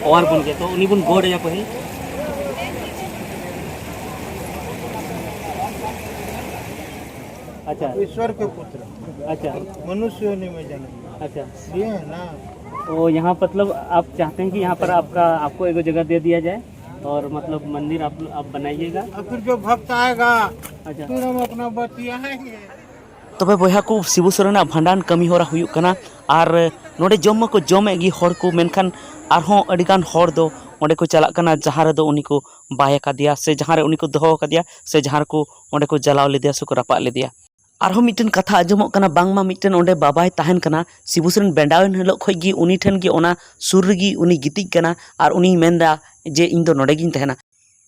और बन गया तो उन्हीं बन गोड़ या पहले अच्छा ईश्वर के पुत्र अच्छा मनुष्य योनि में जन्म अच्छा ये है ना। तो यहाँ मतलब आप चाहते हैं कि यहाँ पर आपको एक जगह दे दिया जाए और मतलब मंदिर आप बनाइएगा और फिर जो भक्त आएगा अच्छा फिर हम अपना बतियाएंगे। तबे बया को शिबू सोरेन भांडान कमी होरा हुयुक कना और नोडे जम को जमे गी हर को मेनखान आरहों अडिगान हर दो ओंडे को चलाक कना जहाँ रे दो उनी को बाय कादिया से जहाँ रे उनी को दोहो कादिया से जहाँ को ओंडे को जलाव लेदिया से को रपा लेदिया आरहों मिटन कथा आजमोक कना बांगमा मिटन ओंडे बाबाय ताहेन कना शिबू सोरेन बेंडावन हिलोग खय गी उनी ठेन गी ओना सुर रेगी उनी गितिज कना और उनी मेनदा जे इन दो नोडे गिन तहना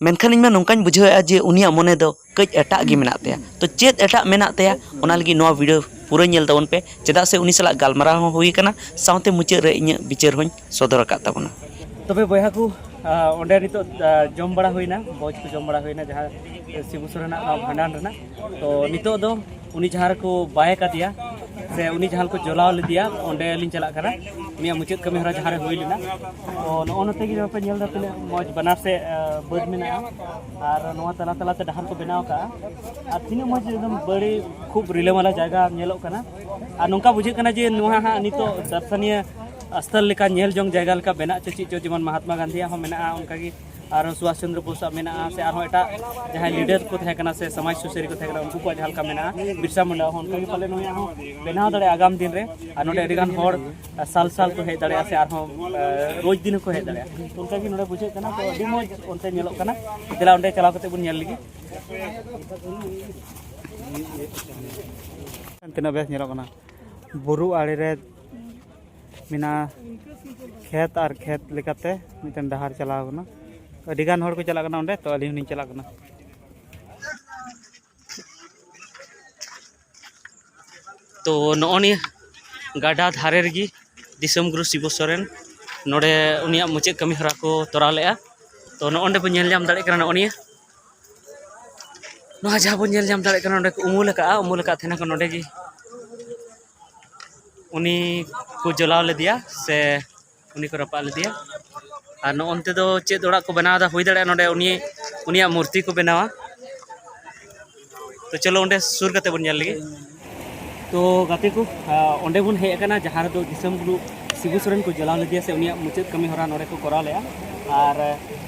मेनखान इन नौकान बुझावेआ जे उनिया मने दो कज एटा गी मेना तया तो चेत एटा मेना तया ओना लगी नोआ वीडियो पूरा नेल ताबन पे चेदा से उनी सला गालमाराव हो हुई कना सावते मुचाद रे इᱧ विचार होኝ सदर का ताबना तबे बया को ओंडे नितो जम बड़ा हुईना भोज को जम बड़ा हुईना जहाँ शिबू सोरेन भांडान रेना तो नितो दो उनी जहाँ को बाय का दिया से उनी जहाँ को जलाव ले दिया ओंडे लिन चला करा उनी मुचाद कमी हरा जहाँ हुई लेना तो नो नते गी पे नेल दा तने मौज बनार से बद मेना और नोआ तला तला ते डहार को बनाव का और तीन मौज एकदम बड़ी खूब रिलेमाला जगह नेलोग कना और नोंका बुझे कना जे नोहा हा नितो दर्शनीय स्थल लेका नेल जोंग जगह लेका बेना चची जो जेमन महात्मा गांधी हो मेना उनका की और सुभाष चंद्र बोस मेना से और एटा जहाँ लीडर को थे कना से समाज सुसारी को थे कना उनको को जहाँ का मेना बिरसा मुंडा हो उनका की पाले नोया हो बेना दड़े आगाम दिन रे और नोडे अडिगान होड़ साल साल को हे दड़े से और रोज दिन को हे दड़े उनका की नोडे बुझे कना तो अडी मौज उनते नेलोग कना दिला उनते चलाव कते बुन नेल लगी तना बेस नेलोग कना बुरु आड़े रे मिना खेत और खेत लेकाते मिटन डहार चलाव कना अडिगान हर को चला कना ओंडे तो अलिहुनी चला कना तो नोनी गाडा धारे रगी दिसम गुरु शिबू सोरेन नोडे उनिया मुचाद कमी हरा को तोरा लेआ तो नोंडे बन नेल जाम दाड़े कना नोनी नोहा जहाँ बन नेल जाम दाड़े कना ओंडे को उमुल का थेना को नोडे गी उनी को जलाव ले दिया से उनी को रपा ले दिया और नोंते दो चेद ओड़ा को बनावा हुई दाड़े नोडे उनिया मूर्ति को बनावा तो चलो ओंडे सुर कते बन नेल लगी तो गाते को ओंडे बन हेज कना जहाँ दो दिसम गुरु शिबू सोरेन को जलाव ले दिया से उनिया मुचाद कमी हरा नोडे को करा लेया और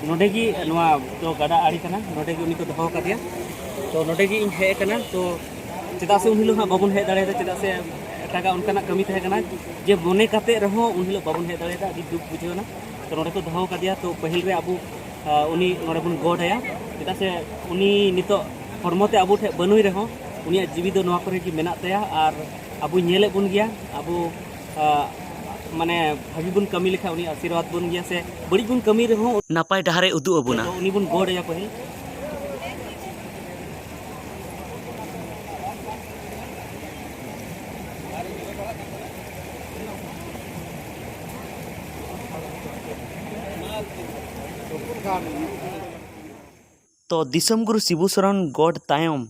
नोडे गी नोआ तो गाडा आड़ी कना नोडे गी उनी को दोहो का दिया तो नोडे गी इन हेज कना तो चेदा से उन हिलो हा बाबन हेज दाड़े चेदा से टाका उनका कमी तहे कना जे मने काते रहो उन हिलो बाबन हेज दाड़े अभी दुख बुझेना तो नोडे को दोहो का दिया तो पहल रे अबू उनी नोडे बन गोडया चेदा से उनी नितो हरमोते अबू ठे बनुई रहो उनिया जीवी दो नोआ करे की मेना तया और अबू नेले बुन गया अबू माने भागी बुन कमी लेखा उनी आशीर्वाद बुन गया से बड़ी बुन कमी रहो नापाय डहारे उदु अबुना तो उनी बुन गोडया पहल तो दिसम गुरु शिबू सोरेन गॉड तायम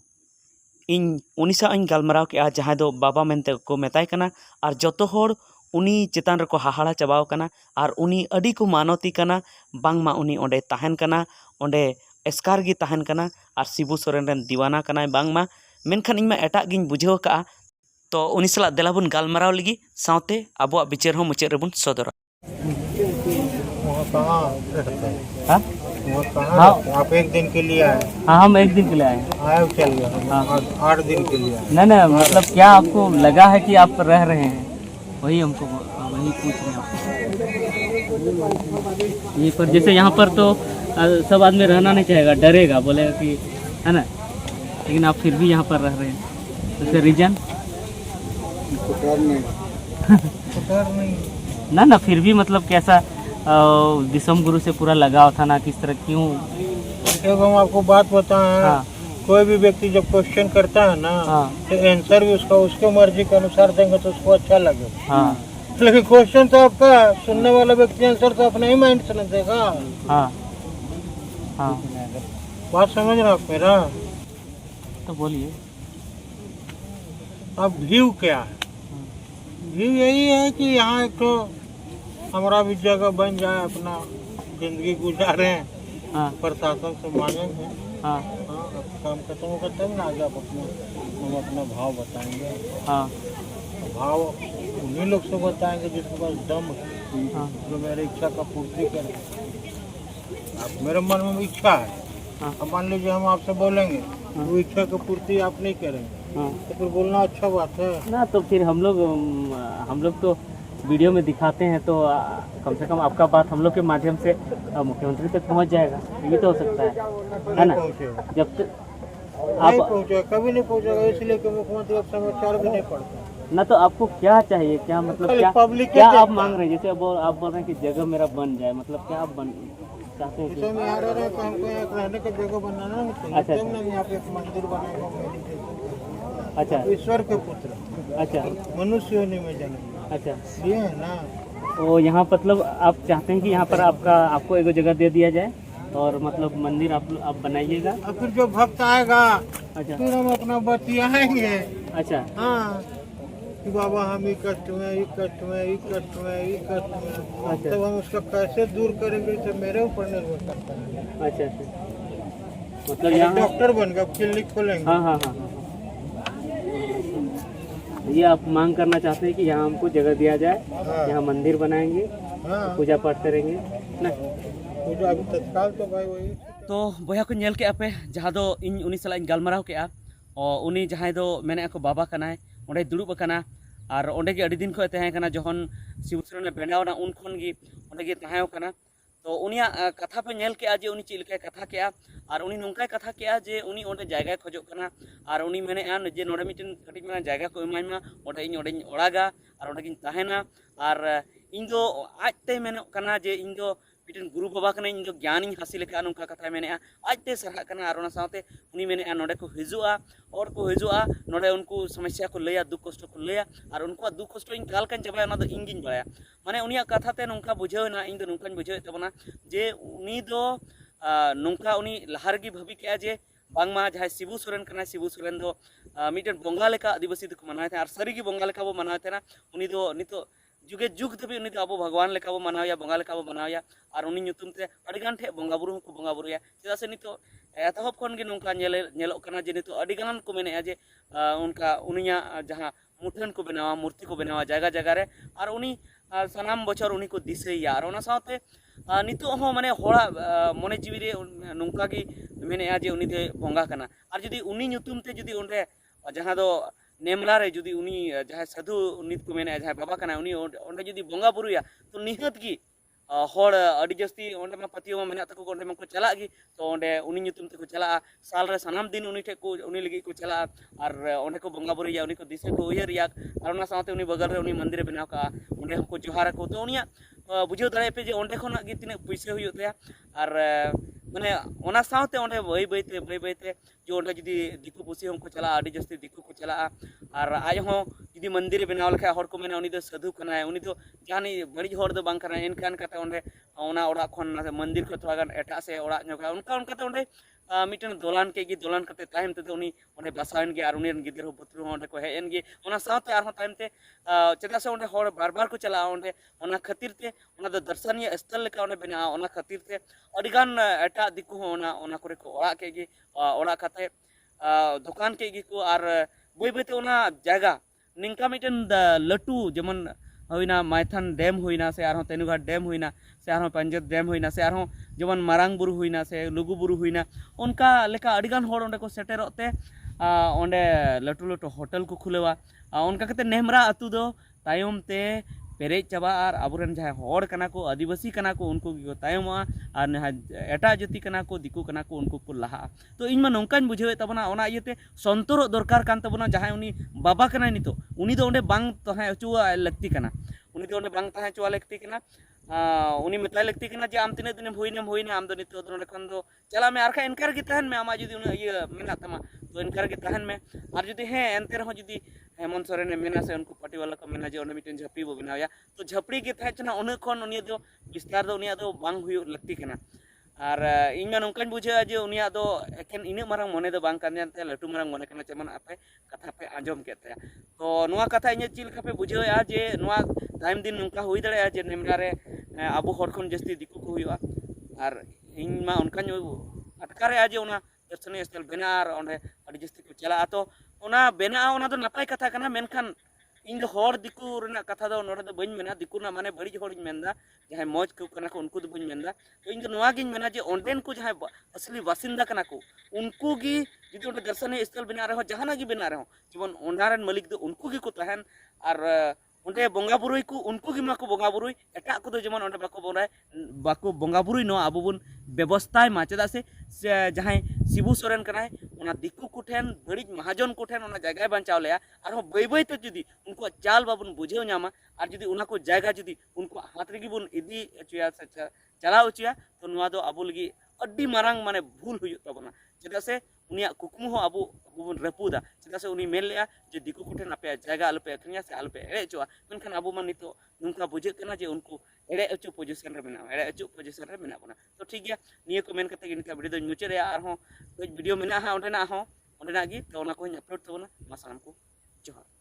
इन उनी सा इन गालमाराव के जहाँ दो बाबा मेनते को मेताय कना और जतो होड़ उनी चेतान रे को हाहाड़ा चाबाव कना और उनी अडी को मानती कना बांगमा उनी ओंडे ताहेन कना ओंडे एस्कार गी ताहेन कना और शिबू सोरेन रेन दीवाना कना बांगमा मेनखान इनमा एटा गिन बुझेव का तो उनी सला देलाबुन गालमाराव लगी सावते आबुआ विचार हो मुचाद रेबुन सदरा कहाँ रहते हैं? हाँ वो कहाँ हाँ। रहते हैं? आप एक दिन के लिए आए? हाँ हम एक दिन के लिए आए आए चल गए हाँ। 8 दिन के लिए आए। नहीं नहीं मतलब क्या आपको लगा है कि आप रह रहे हैं वही हमको वही पूछ रहे हैं आपको ये पर जैसे यहाँ पर तो सब आदमी रहना नहीं चाहेगा डरेगा बोलेगा कि है ना लेकिन आप फिर भी यहाँ पर रह रहे हैं तो इसका रीजन ना फिर भी मतलब कैसा दिसम गुरु से पूरा लगाव था ना किस तरह क्यों देखो हम आपको बात बताएं हाँ कोई भी व्यक्ति जब क्वेश्चन करता है ना हाँ तो आंसर भी उसका उसके मर्जी के अनुसार देंगे तो उसको अच्छा लगे हाँ लेकिन क्वेश्चन तो आपका सुनने वाला व्यक्ति आंसर तो अपने ही माइंड से न देगा। हाँ हाँ बात समझ रहे आप मेरा? तो बोलिए अब व्यू क्या है? व्यू यही है कि यहाँ एक तो हमारा भी जगह बन जाए अपना जिंदगी गुजारे हैं, हाँ प्रशासन से मांगेंगे। हाँ हाँ, अब काम खत्म होगा तब ना आगे हम अपना भाव बताएंगे। हाँ भाव उन्हीं लोग से बताएंगे जिसके पास दम है, हाँ जो मेरी इच्छा का पूर्ति करे। अब मेरे मन में इच्छा है, हाँ अब मान लीजिए हम आपसे बोलेंगे, वो इच्छा की पूर्ति आप नहीं करेंगे, हाँ। तो फिर बोलना अच्छा बात है। ना तो फिर हम लोग तो वीडियो में दिखाते हैं, तो कम से कम आपका बात हम लोग के माध्यम से मुख्यमंत्री तक पहुंच जाएगा, ये तो हो सकता है ना। नहीं पहुँचेगा, जब तक नहीं आप पहुँचेगा, कभी नहीं पहुँचेगा, इसलिए कि मुख्यमंत्री अब समाचार भी नहीं पढ़ता। ना, तो आपको क्या चाहिए, क्या मतलब खाली क्या पब्लिक के क्या आप देखता मांग रहे हैं? जैसे अब आप बोल रहे हैं कि जगह मेरा बन जाए, मतलब क्या आप बन चाहते हैं जैसे मैं यहाँ रह रहा हूँ, तो हमको यहाँ एक रहने की जगह बनाना नहीं चाहिए, अच्छा, तब ना यहाँ पे एक मंदिर बनाएगा मेडिटेशन। अच्छा ईश्वर के पुत्र अच्छा मनुष्य होने में जन्म अच्छा। ये है ना। तो यहाँ मतलब आप चाहते हैं कि यहाँ पर आपको एक जगह दे दिया जाए और मतलब मंदिर आप बनाइएगा। और फिर जो भक्त आएगा अच्छा फिर हम अपना बतियाएंगे। अच्छा हाँ कि बाबा हम ये कष्ट में, ये कष्ट में, ये कष्ट में, ये कष्ट में, अच्छा। तब हम उसका कैसे दूर करेंगे, इसे मेरे ऊपर निर्भर करता है। अच्छा अच्छा। मतलब यहाँ डॉक्टर बन गए, क्लिनिक खोलेंगे। हाँ हाँ हाँ हाँ। ये आप मांग करना चाहते हैं कि यहाँ हमको जगह दिया जाए, हाँ। यहाँ मंदिर बनाएंगे, हाँ पूजा पाठ करेंगे ना। पूजा अभी तत्काल तो भाई वही। तो बया को नेल के पे जहाँ दो इन उनी सला गलमाराव के और उनी जहाँ दो मेने को बाबा कनाय ओंडे दुड़ुब कना और ओंडे के अड़ी दिन खो तहे कना जखन शिव सोरेन बेनावना उन खन गे ओंडे के तहायो कना। तो उनिया कथा पे नेल के जे उनी चीज लेके कथा के और उनी नोंकाय कथा के जे उनी ओंडे जायगा खोजो कना और उनी मेने जे नोडे मिटन कटिज मेना जायगा को इमाइमा ओंडे इन ओंडे ओड़ागा और ओंडे गिन तहेना और इन दो आजते मेने कना जे इन दो मिटन गुरु बाबा कना इन दो ज्ञान इन हासिल के नोंका कथा मेने आजते सरहा कना और ओना साथे उनी मेने नोडे को हिजुआ और को हिजुआ नोडे उनको समस्या को लैया दुख कष्ट को लैया और उनको दुख कष्ट इन काल कन चबाया ओना दो इंगिन बाया माने उनिया कथा ते नोंका बुझेवना इन दो नोंकान बुझेव तबना जे उनी दो नोंका उनी लहार गी भाबी के जे बांगमा जहाँ शिबू सोरेन कना शिबू सोरेन दो मिटन बोंगा लेका आदिवासी को मनाए थे और सारी की बोंगा लेका वो मनाए थे ना उनी दो नितो जुगे जुग तभी उनी दो अब भगवान लेका वो मनाया बोंगा लेका वो मनाया और उनी ᱧᱩᱛᱩᱢ ᱛᱮ ᱟᱹᱰᱤᱜᱟᱱ ᱴᱷᱮᱡ ᱵᱚᱸᱜᱟ ᱵᱩᱨᱩ ᱦᱚᱸᱠᱚ ᱵᱚᱸᱜᱟ ᱵᱩᱨᱩᱭᱟ ᱪᱮᱫᱟᱜ ᱥᱮ ᱱᱤᱛᱚᱜ ᱮᱛᱚᱦᱚᱵ ᱠᱷᱚᱱ ᱜᱮ ᱱᱚᱝᱠᱟ ᱧᱮᱞᱚᱜ ᱠᱟᱱᱟ ᱡᱮ ᱱᱤᱛᱚᱜ ᱟᱹᱰᱤᱜᱟᱱ ᱠᱚ ᱢᱮᱱᱮᱜᱼᱟ ᱡᱮ ᱚᱱᱠᱟ ᱩᱱᱤᱭᱟᱜ ᱡᱟᱦᱟᱸ मुठन को बनावा मूर्ति को बनावा जगह जगह रे और उनी सानाम बचर उनी को दिसैया और ओना साथे नितो हो माने होड़ा मने जीवी रे नोंका गी मेनेआ जे उनी दे बोंगा कना और जुदी उनी ᱧᱩᱛᱩᱢ ते जुदी ओंडे जहां दो नेमला रे जुदी उनी जहां साधु नित को मेने जहां बाबा कना उनी ओंडे जुदी बोंगा बुरुया तो निहत गी होड़ अड़ी जस्ती ओंडे मा पतियो मेना तको ओंडे मा को चला गी तो ओंडे उनी ᱧᱩᱛᱩᱢ ते को चला साल रे सानाम दिन उनी ठे को उनी लगी को चला और ओंडे को बोंगा बुरुया उनी को दिसे को उयरिया और ओना साथे उनी बगल रे उनी मंदिर बनाव का ओंडे हमको जोहार को तो उनिया बुझेव दाड़े पे जे ओंडे खना गी तिने पैसे हुयो तया और माने ओना साथे ओंडे बई बईते जो ओंडे जुदी दिकु पुसी हमको चला अड़ी जस्ती दिकु को चला और आज हो जुदी मंदिर बनाव लेखा हर को मेने उनी दो साधु कना उनी तो जानी बड़ी हर दो बांग कना एनकान कथा ओंडे ओना ओड़ा खन मंदिर को थोड़ा गान एटा से ओड़ा ᱧᱚᱜᱟ उनका उनका तो ओंडे मिटन दोलान के गी दोलान करते टाइम ते उनी ओंडे बसावन गे और उनी गिदर हो पुत्र ओंडे को हेन गे ओना साथे आर टाइम ते चेदा से ओंडे हर बार बार को चला ओंडे ओना खातिर ते ओना दो दर्शनीय स्थल लेका ओंडे बना ओना खातिर ते अडिगान एटा दिकु हो ओना करे को ओड़ा के गी ओड़ा खाते दुकान के गी को और बई बईते ओना जगह निंका मिटन लटू जेमन हुईना माइथान डैम हुईना से आरो तेनुघाट डैम हुईना से आरो पंजाब डैम हुईना से आरो जेमन मारांग बुरु हुईना से लुगु बुरु हुईना उनका लेका अडिगान होड़ ओंडे को सेटेरोते ओंडे लटू लटू होटल को खुलेवा उनका कते नेमरा अतु दो तायम ते पेरेज चाबा और आबुरेन जहाँ होड़ कना को आदिवासी कना को उनको को तायमा और एटा जाति कना को दिकु कना को उनको को लहा तो इन मा नोंकान बुझेवे तबना ओना इयते संतोर दरकार कान तबना जहाँ उनी बाबा कना नितो उनी दो ओंडे बांग तहे चुआ लगती कना उनी दो ओंडे बांग तहे चुआ लगती कना उनी मेताय लगती कना जे आम तिने दिन होइने आम दो नितो ओंडे खन दो चला में आरखा इनकार गे तहन में आमा जुदी ये मेना तमा तो इनकार गे तहन में और जुदी हे एनते रहो जुदी हेमंत सोरेन मेना से उनको पार्टी वाला को मेना जे ओंडे मिटन झपड़ी बो बनाया तो झपड़ी के तहे चना उन खन उनी दो विस्तार दो उनी दो बांग हुयो लगती कना और इन नौकान बुझे जे उनिया दो एकेन इन मारंग मने दो बांग कानते लटू मारंग मने कना जेमन आपे कथा पे आंजम केते तो नुआ कथा इन चिल खापे बुझेया जे नुआ टाइम दिन नौका हुई दड़े जे नेमरा रे आबो हर खन जस्ती दिकु को हुआ और इन मा उनका अटकारे जे उना दर्शनीय स्थल बेनार ओंडे अड़ी जस्ती को चला तो उना बेना उना दो नपाय कथा कना मेनखान इन दो हर दिकु रेना कथा दो नोडे दो बइन मेना दिकु ना माने बड़ी हर मेनदा जहां मौज को कना को उनको दो बइन मेनदा तो इन दो नोआ गिन मेना जे ओंडेन को जहां असली बासिंदा कना को उनको गी जुदी ओंडे दर्शनीय स्थल बना रहे हो जहाना गी बना रहे हो जीवन ओंडारन मालिक दो उनको गी को तहन और उनके बोंगा बुरुई को उनको गी माको बोंगा बुरुई एटा को दो जेमन ओंडे बाको बोंगा बुरुई नो आबो बुन व्यवस्थाय मा चेदा से जहां शिबू सोरेन कनाय ओना दिकु कुठेन बड़ी महाजन कुठेन ओना जगह बचाव लेया और हो बई बई तो जुदी उनको चाल बाबुन बुझेव नामा और जुदी उना को जगह जुदी उनको हाथ रेगी बुन इदी चुया चला उचिया तो नुआ दो आबो लगी अड्डी मारांग माने भूल हुई तबना चेदा से उनिया कुकमु हो आबो बुन रपुदा चेदा से उनी मेल लेया जे दिकु कुठेन आपे जगह अलपे अखनिया से अलपे एड़े चोआ मेनखान आबो मान नितो नुनका बुझे कना जे उनको एड़े अचु पोजीशन रे मेना एड़े अचु पोजीशन रे मेना बना तो ठीक गया निया को मेन कते इनका वीडियो दो मुचे रे आर हो वीडियो मेना हा ओंडेना गी तो ओना को अपलोड तबना मा सानम को जोहार।